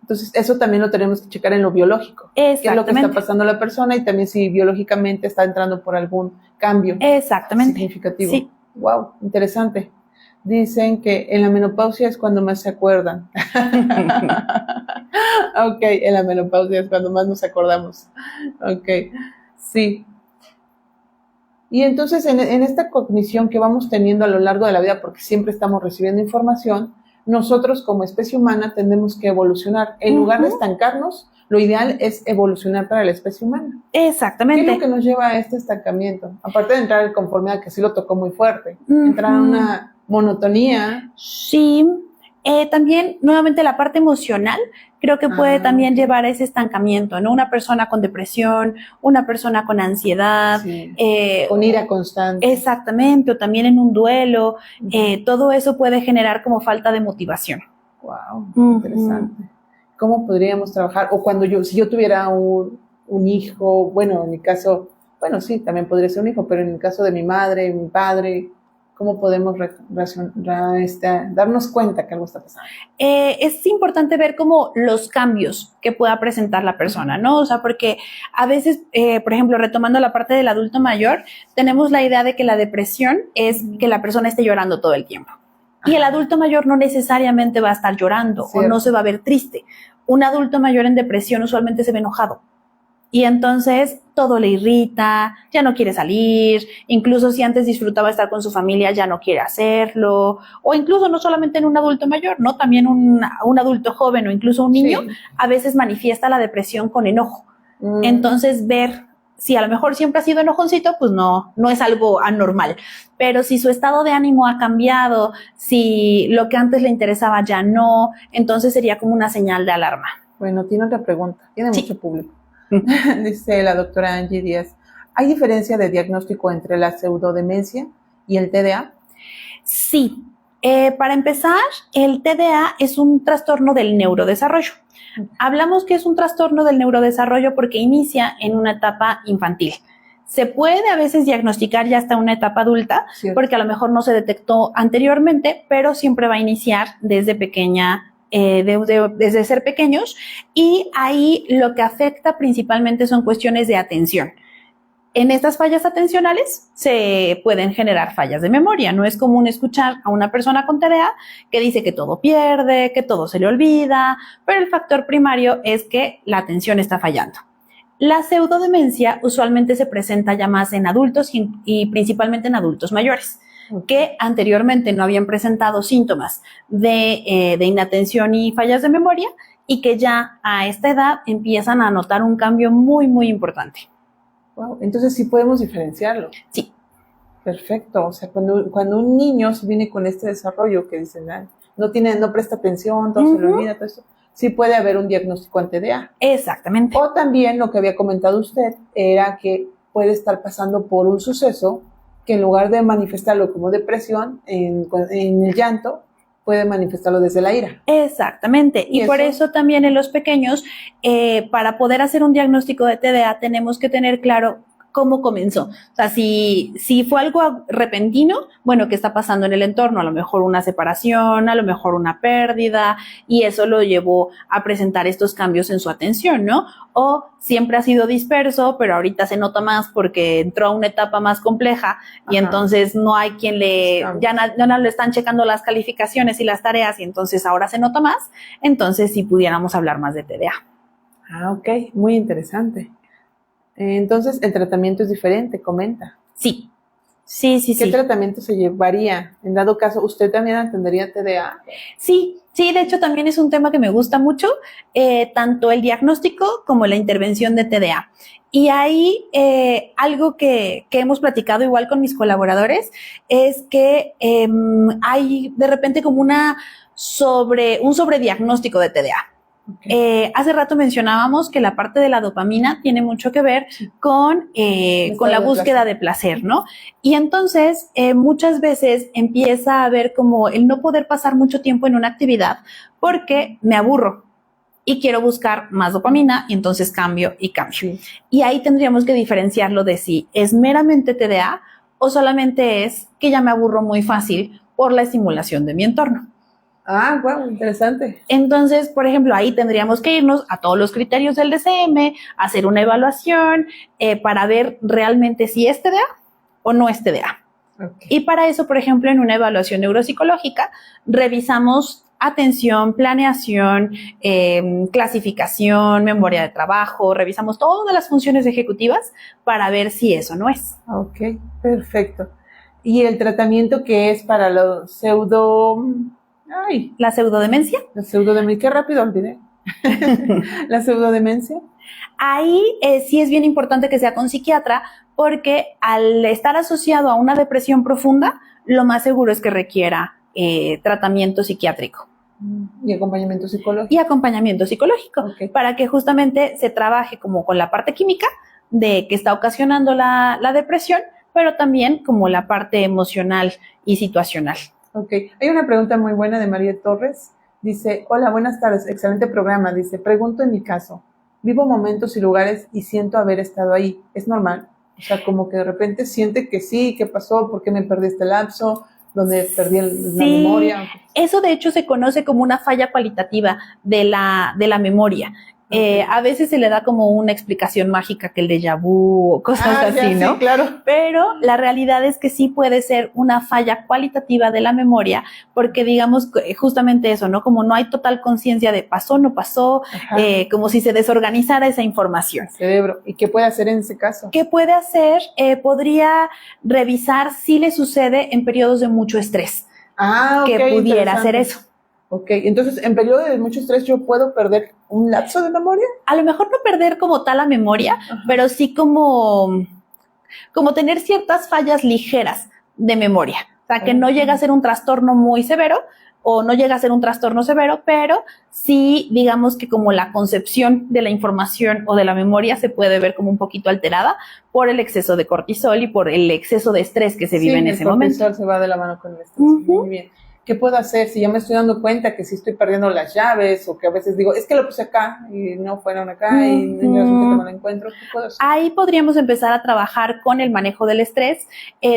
Entonces, eso también lo tenemos que checar en lo biológico. Exactamente. ¿Qué es lo que está pasando a la persona? Y también si biológicamente está entrando por algún cambio. Exactamente. Significativo. Sí. Wow, interesante. Dicen que en la menopausia es cuando más se acuerdan. Ok, en la menopausia es cuando más nos acordamos. Ok, sí. Y entonces en esta cognición que vamos teniendo a lo largo de la vida, porque siempre estamos recibiendo información, nosotros como especie humana tendemos que evolucionar. En lugar de estancarnos, lo ideal es evolucionar para la especie humana. Exactamente. ¿Qué es lo que nos lleva a este estancamiento? Aparte de entrar en conformidad, que sí lo tocó muy fuerte, entrar en una monotonía. Sí, también nuevamente la parte emocional creo que puede también llevar a ese estancamiento, ¿no? Una persona con depresión, una persona con ansiedad, sí, con ira constante. Exactamente, o también en un duelo, todo eso puede generar como falta de motivación. Wow, interesante. ¿Cómo podríamos trabajar? O cuando si yo tuviera un hijo, bueno, en mi caso, bueno, sí, también podría ser un hijo, pero en el caso de mi madre, mi padre, ¿cómo podemos darnos cuenta que algo está pasando? Es importante ver como los cambios que pueda presentar la persona, ¿no? O sea, porque a veces, por ejemplo, retomando la parte del adulto mayor, tenemos la idea de que la depresión es que la persona esté llorando todo el tiempo. Y el adulto mayor no necesariamente va a estar llorando o no se va a ver triste. Un adulto mayor en depresión usualmente se ve enojado. Y entonces todo le irrita, ya no quiere salir, incluso si antes disfrutaba estar con su familia, ya no quiere hacerlo, o incluso no solamente en un adulto mayor, ¿no? También un adulto joven o incluso un niño a veces manifiesta la depresión con enojo. Entonces ver si a lo mejor siempre ha sido enojoncito, pues no es algo anormal. Pero si su estado de ánimo ha cambiado, si lo que antes le interesaba ya no, entonces sería como una señal de alarma. Bueno, tiene otra pregunta, tiene mucho público. Dice la doctora Angie Díaz, ¿hay diferencia de diagnóstico entre la pseudodemencia y el TDA? Sí. Para empezar, el TDA es un trastorno del neurodesarrollo. Hablamos que es un trastorno del neurodesarrollo porque inicia en una etapa infantil. Se puede a veces diagnosticar ya hasta una etapa adulta, porque a lo mejor no se detectó anteriormente, pero siempre va a iniciar desde pequeña, desde ser pequeños, y ahí lo que afecta principalmente son cuestiones de atención. En estas fallas atencionales se pueden generar fallas de memoria. No es común escuchar a una persona con TDA que dice que todo pierde, que todo se le olvida, pero el factor primario es que la atención está fallando. La pseudodemencia usualmente se presenta ya más en adultos y principalmente en adultos mayores, que anteriormente no habían presentado síntomas de inatención y fallas de memoria y que ya a esta edad empiezan a notar un cambio muy, muy importante. Wow, entonces sí podemos diferenciarlo. Sí. Perfecto. O sea, cuando un niño se viene con este desarrollo que dicen, no presta atención, todo se le olvida, todo eso, sí puede haber un diagnóstico en TDA. Exactamente. O también lo que había comentado usted era que puede estar pasando por un suceso que en lugar de manifestarlo como depresión en el llanto, puede manifestarlo desde la ira. Exactamente. Y por eso también en los pequeños, para poder hacer un diagnóstico de TDA, tenemos que tener claro cómo comenzó. O sea, si fue algo repentino, bueno, ¿qué está pasando en el entorno? A lo mejor una separación, a lo mejor una pérdida, y eso lo llevó a presentar estos cambios en su atención, ¿no? O siempre ha sido disperso, pero ahorita se nota más porque entró a una etapa más compleja y entonces no hay quien ya no le están checando las calificaciones y las tareas y entonces ahora se nota más. Entonces sí pudiéramos hablar más de TDA. Ah, ok, muy interesante. Entonces, el tratamiento es diferente, comenta. Sí. ¿Qué tratamiento se llevaría? En dado caso, ¿usted también atendería TDA? Sí, de hecho también es un tema que me gusta mucho, tanto el diagnóstico como la intervención de TDA. Y ahí algo que hemos platicado igual con mis colaboradores es que hay de repente como un sobrediagnóstico de TDA. Okay. Hace rato mencionábamos que la parte de la dopamina tiene mucho que ver con la búsqueda de placer, ¿no? Y entonces muchas veces empieza a haber como el no poder pasar mucho tiempo en una actividad porque me aburro y quiero buscar más dopamina y entonces cambio. Sí. Y ahí tendríamos que diferenciarlo de si es meramente TDA o solamente es que ya me aburro muy fácil por la estimulación de mi entorno. Ah, wow, interesante. Entonces, por ejemplo, ahí tendríamos que irnos a todos los criterios del DSM, hacer una evaluación para ver realmente si es TDA o no es TDA. Okay. Y para eso, por ejemplo, en una evaluación neuropsicológica, revisamos atención, planeación, clasificación, memoria de trabajo, revisamos todas las funciones ejecutivas para ver si eso no es. Ok, perfecto. ¿Y el tratamiento que es para los pseudo... Ay, ¿La pseudodemencia? la pseudodemencia, qué rápido olvidé. La pseudodemencia. Ahí sí es bien importante que sea con psiquiatra, porque al estar asociado a una depresión profunda, lo más seguro es que requiera tratamiento psiquiátrico. Y acompañamiento psicológico. Y acompañamiento psicológico, Okay. Para que justamente se trabaje como con la parte química de que está ocasionando la depresión, pero también como la parte emocional y situacional. Ok, hay una pregunta muy buena de María Torres. Dice, hola, buenas tardes, excelente programa. Dice, pregunto en mi caso, vivo momentos y lugares y siento haber estado ahí. ¿Es normal? O sea, como que de repente siente que sí, ¿qué pasó? ¿Por qué me perdí este lapso? ¿Dónde perdí la memoria? Eso de hecho se conoce como una falla cualitativa de la memoria. Okay. A veces se le da como una explicación mágica que el déjà vu o cosas así, ¿no? Sí, claro. Pero la realidad es que sí puede ser una falla cualitativa de la memoria, porque digamos justamente eso, ¿no? Como no hay total conciencia de pasó, no pasó, como si se desorganizara esa información. El cerebro. ¿Y qué puede hacer en ese caso? ¿Qué puede hacer? Podría revisar si le sucede en periodos de mucho estrés. Okay, que pudiera hacer eso. Ok, entonces en periodo de mucho estrés yo puedo perder un lapso de memoria. A lo mejor no perder como tal la memoria, pero sí como tener ciertas fallas ligeras de memoria. O sea, que no llega a ser un trastorno muy severo o no llega a ser un trastorno severo, pero sí digamos que como la concepción de la información o de la memoria se puede ver como un poquito alterada por el exceso de cortisol y por el exceso de estrés que se vive en ese momento. El cortisol se va de la mano con el estrés. Muy bien. ¿Qué puedo hacer si ya me estoy dando cuenta que si estoy perdiendo las llaves o que a veces digo, es que lo puse acá y no fueron acá y resulta que no lo encuentro? ¿Qué puedo hacer? Ahí podríamos empezar a trabajar con el manejo del estrés.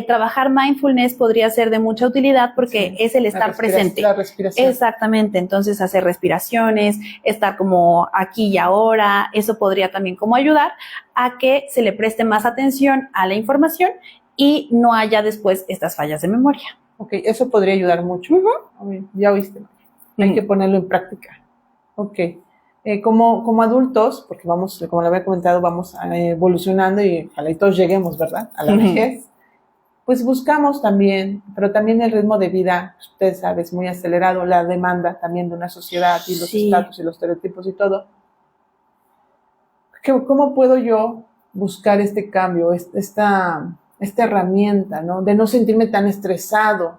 Trabajar mindfulness podría ser de mucha utilidad porque es el estar presente. La respiración. Exactamente. Entonces hacer respiraciones, estar como aquí y ahora, eso podría también como ayudar a que se le preste más atención a la información y no haya después estas fallas de memoria. Ok, eso podría ayudar mucho. Ya oíste, hay que ponerlo en práctica. Ok, como adultos, porque vamos, como le había comentado, vamos evolucionando y ojalá y todos lleguemos, ¿verdad? A la vejez. Pues buscamos también, pero también el ritmo de vida, ustedes saben, es muy acelerado, la demanda también de una sociedad y los estatus y los estereotipos y todo. ¿Cómo puedo yo buscar este cambio, esta herramienta, ¿no? De no sentirme tan estresado,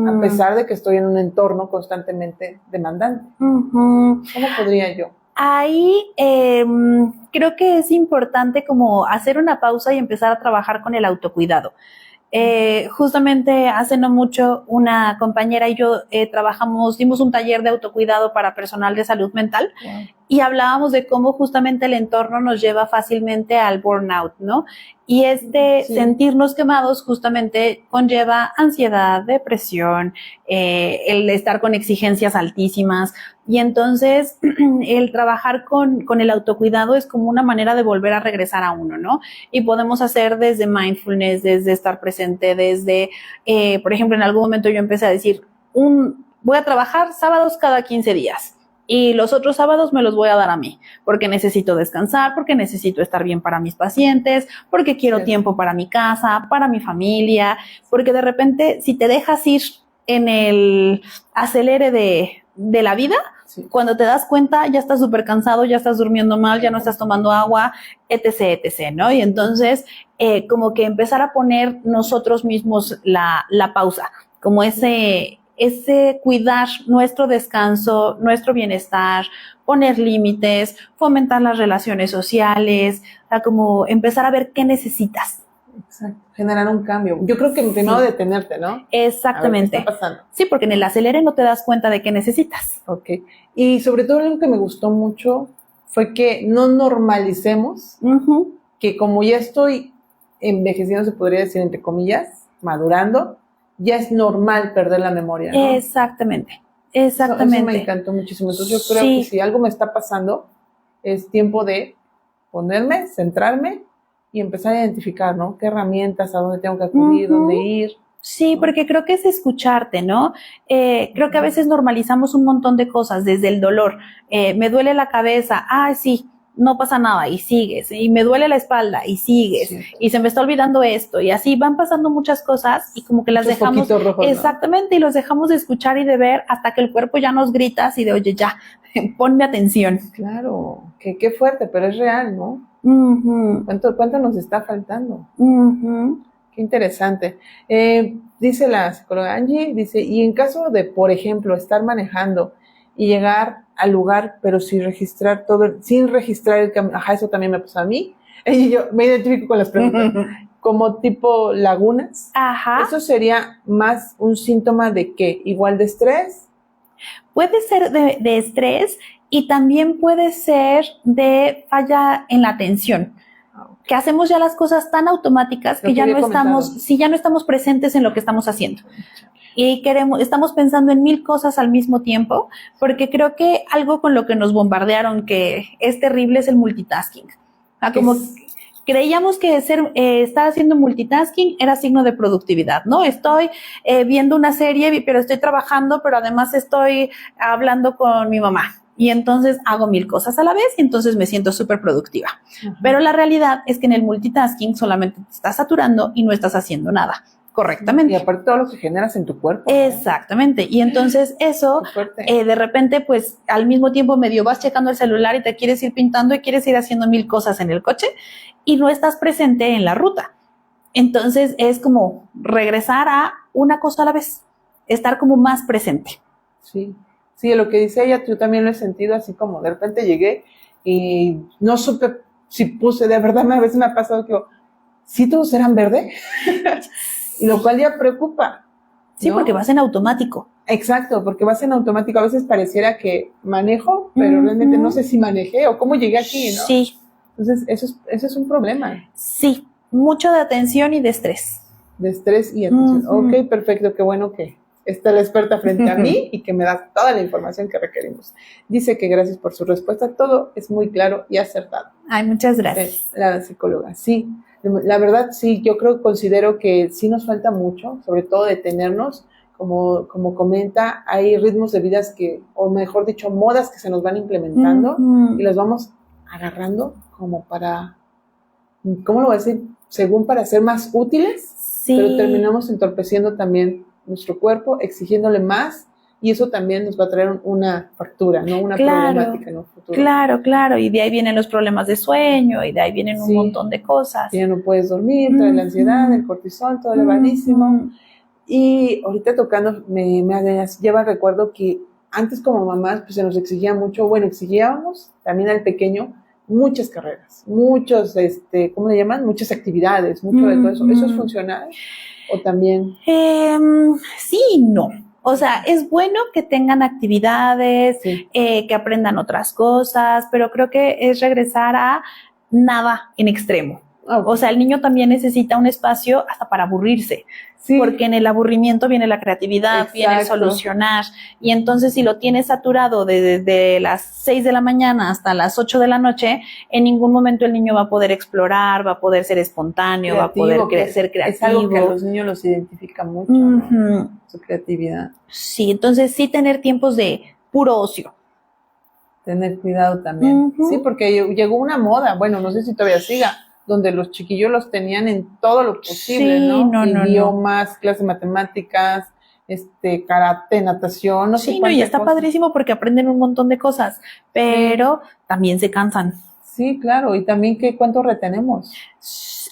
a pesar de que estoy en un entorno constantemente demandante. ¿Cómo podría yo? Ahí creo que es importante como hacer una pausa y empezar a trabajar con el autocuidado. Justamente hace no mucho una compañera y yo dimos un taller de autocuidado para personal de salud mental y hablábamos de cómo justamente el entorno nos lleva fácilmente al burnout, ¿no? Y sentirnos quemados justamente conlleva ansiedad, depresión, el estar con exigencias altísimas. Y entonces el trabajar con el autocuidado es como una manera de volver a regresar a uno, ¿no? Y podemos hacer desde mindfulness, desde estar presente, desde, por ejemplo, en algún momento yo empecé a decir, voy a trabajar sábados cada 15 días. Y los otros sábados me los voy a dar a mí, porque necesito descansar, porque necesito estar bien para mis pacientes, porque quiero tiempo para mi casa, para mi familia, porque de repente si te dejas ir en el acelere de la vida, cuando te das cuenta ya estás súper cansado, ya estás durmiendo mal, ya no estás tomando agua, etc., etc., ¿no? Y entonces como que empezar a poner nosotros mismos la pausa, como ese cuidar nuestro descanso, nuestro bienestar, poner límites, fomentar las relaciones sociales, o sea, como empezar a ver qué necesitas. Exacto, generar un cambio. Yo creo que primero detenerte, ¿no? Exactamente. A ver qué está pasando. Sí, porque en el acelere no te das cuenta de qué necesitas. Ok. Y sobre todo algo que me gustó mucho fue que no normalicemos que como ya estoy envejeciendo, se podría decir entre comillas, madurando, ya es normal perder la memoria, ¿no? Exactamente. Eso me encantó muchísimo. Entonces yo creo que si algo me está pasando, es tiempo de ponerme, centrarme y empezar a identificar, ¿no? ¿Qué herramientas, a dónde tengo que acudir, dónde ir? Sí, porque creo que es escucharte, ¿no? Creo que a veces normalizamos un montón de cosas, desde el dolor. Me duele la cabeza, sí, no pasa nada, y sigues. Y me duele la espalda, y sigues. Cierto. Y se me está olvidando esto. Y así van pasando muchas cosas y como que las Muchos dejamos. foquitos rojos, ¿no? Exactamente, y los dejamos de escuchar y de ver hasta que el cuerpo ya nos grita así de, oye, ya, ponme atención. Claro, qué fuerte, pero es real, ¿no? Uh-huh. ¿Cuánto nos está faltando? Uh-huh. Qué interesante. Dice la psicóloga Angie, dice, y en caso de, por ejemplo, estar manejando y llegar al lugar, pero sin registrar sin registrar el camino, eso también me pasó a mí, y yo me identifico con las preguntas, como tipo lagunas. Ajá. ¿Eso sería más un síntoma de qué? ¿Igual de estrés? Puede ser de estrés y también puede ser de falla en la atención. Que hacemos ya las cosas tan automáticas que ya no estamos presentes en lo que estamos haciendo. Y estamos pensando en 1000 cosas al mismo tiempo, porque creo que algo con lo que nos bombardearon que es terrible es el multitasking. Como creíamos que estar haciendo multitasking era signo de productividad, ¿no? Estoy viendo una serie, pero estoy trabajando, pero además estoy hablando con mi mamá. Y entonces hago 1000 cosas a la vez y entonces me siento súper productiva. Uh-huh. Pero la realidad es que en el multitasking solamente te estás saturando y no estás haciendo nada correctamente. Y aparte todo lo que generas en tu cuerpo. Exactamente. Y entonces eso, de repente, pues al mismo tiempo medio vas checando el celular y te quieres ir pintando y quieres ir haciendo 1000 cosas en el coche y no estás presente en la ruta. Entonces es como regresar a una cosa a la vez, estar como más presente. Sí, lo que dice ella, yo también lo he sentido así como de repente llegué y no supe si puse, de verdad a veces me ha pasado que ¿sí todos eran verde? Y lo cual ya preocupa. Sí, ¿no? Porque vas en automático. Exacto, porque vas en automático. A veces pareciera que manejo, pero realmente no sé si manejé o cómo llegué aquí, ¿no? Sí. Entonces, eso es un problema. Sí, mucho de atención y de estrés. De estrés y atención. Ok, perfecto, qué bueno que está la experta frente a mí y que me da toda la información que requerimos. Dice que gracias por su respuesta, todo es muy claro y acertado. Ay, muchas gracias. La psicóloga, sí. La verdad, sí, considero que sí nos falta mucho, sobre todo detenernos, como comenta, hay ritmos de vidas o mejor dicho, modas que se nos van implementando y las vamos agarrando como para, ¿cómo lo voy a decir? Según para ser más útiles, sí. Pero terminamos entorpeciendo también nuestro cuerpo, exigiéndole más, y eso también nos va a traer una factura, ¿no? Una problemática en un futuro. Claro, y de ahí vienen los problemas de sueño, y de ahí vienen un montón de cosas. Ya no puedes dormir, trae la ansiedad, el cortisol, todo elevadísimo. Y ahorita tocando, me lleva el recuerdo que antes como mamás, pues se nos exigía mucho, exigíamos también al pequeño muchas carreras, muchos, ¿cómo le llaman? Muchas actividades, mucho de todo eso. ¿Eso es funcional? ¿O también? Sí y no. O sea, es bueno que tengan actividades, que aprendan otras cosas, pero creo que es regresar a nada en extremo. Okay. O sea, el niño también necesita un espacio hasta para aburrirse, porque en el aburrimiento viene la creatividad, viene el solucionar, y entonces si lo tienes saturado desde las 6 de la mañana hasta las 8 de la noche, en ningún momento el niño va a poder explorar, va a poder ser espontáneo, creativo, va a poder ser creativo. Es algo que a los niños los identifica mucho, ¿no? Su creatividad. Sí, entonces sí tener tiempos de puro ocio. Tener cuidado también. Sí, porque llegó una moda, no sé si todavía siga, donde los chiquillos los tenían en todo lo posible, ¿no? Idiomas, clases de matemáticas, karate, natación, no sé cuántas y está padrísimo porque aprenden un montón de cosas, pero también se cansan. Sí, claro, y también cuánto retenemos.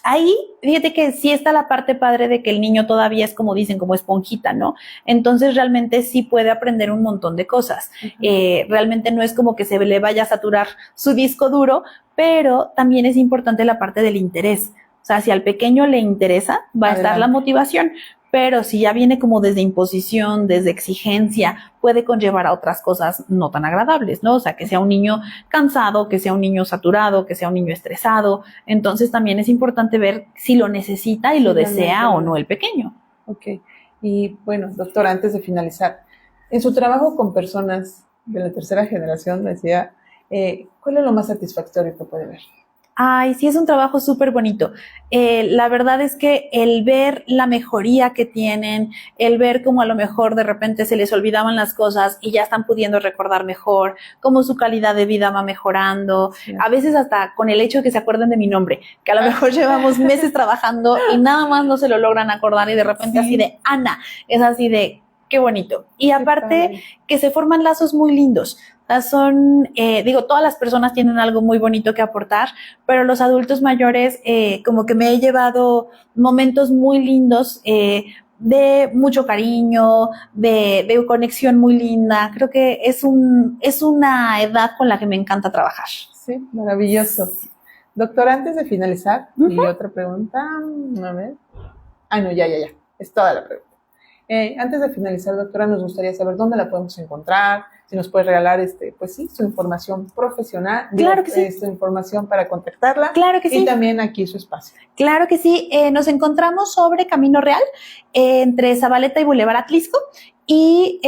Ahí, fíjate que sí está la parte padre de que el niño todavía es, como dicen, como esponjita, ¿no? Entonces realmente sí puede aprender un montón de cosas. Realmente no es como que se le vaya a saturar su disco duro, pero también es importante la parte del interés. O sea, si al pequeño le interesa, va a estar la motivación, pero si ya viene como desde imposición, desde exigencia, puede conllevar a otras cosas no tan agradables, ¿no? O sea, que sea un niño cansado, que sea un niño saturado, que sea un niño estresado. Entonces también es importante ver si lo necesita y lo desea o no el pequeño. Ok. Y doctora, antes de finalizar, en su trabajo con personas de la tercera generación, decía, ¿cuál es lo más satisfactorio que puede ver? Ay, sí, es un trabajo súper bonito. La verdad es que el ver la mejoría que tienen, el ver cómo a lo mejor de repente se les olvidaban las cosas y ya están pudiendo recordar mejor, cómo su calidad de vida va mejorando, Sí. a veces hasta con el hecho de que se acuerden de mi nombre, que a lo mejor llevamos meses trabajando y nada más no se lo logran acordar y de repente así de Ana, es así de qué bonito. Y aparte que se forman lazos muy lindos. Son, todas las personas tienen algo muy bonito que aportar, pero los adultos mayores, como que me he llevado momentos muy lindos, de mucho cariño, de conexión muy linda. Creo que es una edad con la que me encanta trabajar. Sí, maravilloso. Doctora, antes de finalizar, y otra pregunta, a ver. No, ya. Es toda la pregunta. Antes de finalizar, doctora, nos gustaría saber dónde la podemos encontrar, si nos puede regalar, pues sí, su información profesional. Claro que sí. Su información para contactarla. Claro que sí. Y también aquí su espacio. Claro que sí. Nos encontramos sobre Camino Real, entre Zabaleta y Boulevard Atlisco. Y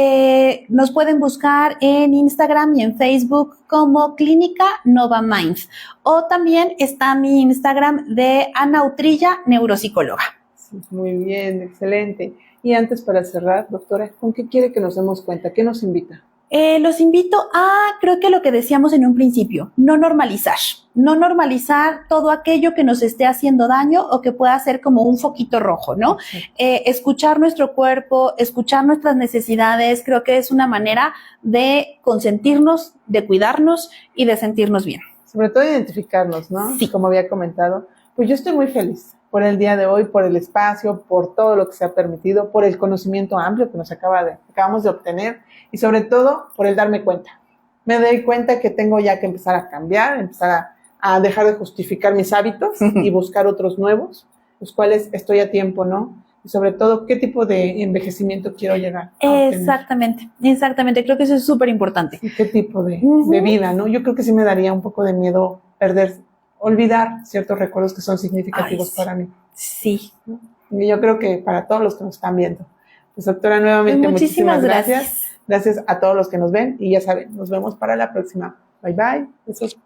nos pueden buscar en Instagram y en Facebook como Clínica Nova Minds. O también está mi Instagram de Ana Utrilla, neuropsicóloga. Sí, muy bien, excelente. Y antes, para cerrar, doctora, ¿con qué quiere que nos demos cuenta? ¿Qué nos invita? Los invito a, creo que lo que decíamos en un principio, no normalizar todo aquello que nos esté haciendo daño o que pueda ser como un foquito rojo, ¿no? Sí. Escuchar nuestro cuerpo, escuchar nuestras necesidades, creo que es una manera de consentirnos, de cuidarnos y de sentirnos bien. Sobre todo identificarnos, ¿no? Sí. Como había comentado, pues yo estoy muy feliz por el día de hoy, por el espacio, por todo lo que se ha permitido, por el conocimiento amplio que nos acabamos de obtener y sobre todo por el darme cuenta. Me doy cuenta que tengo ya que empezar a cambiar, empezar a dejar de justificar mis hábitos y buscar otros nuevos, los cuales estoy a tiempo, ¿no? Y sobre todo, ¿qué tipo de envejecimiento quiero llegar a obtener? Exactamente. Creo que eso es súper importante. ¿Y qué tipo de vida, no? Yo creo que sí me daría un poco de miedo olvidar ciertos recuerdos que son significativos para mí. Sí. Y yo creo que para todos los que nos están viendo. Pues doctora, nuevamente muchísimas gracias. Gracias a todos los que nos ven y ya saben, nos vemos para la próxima. Bye bye. Besos.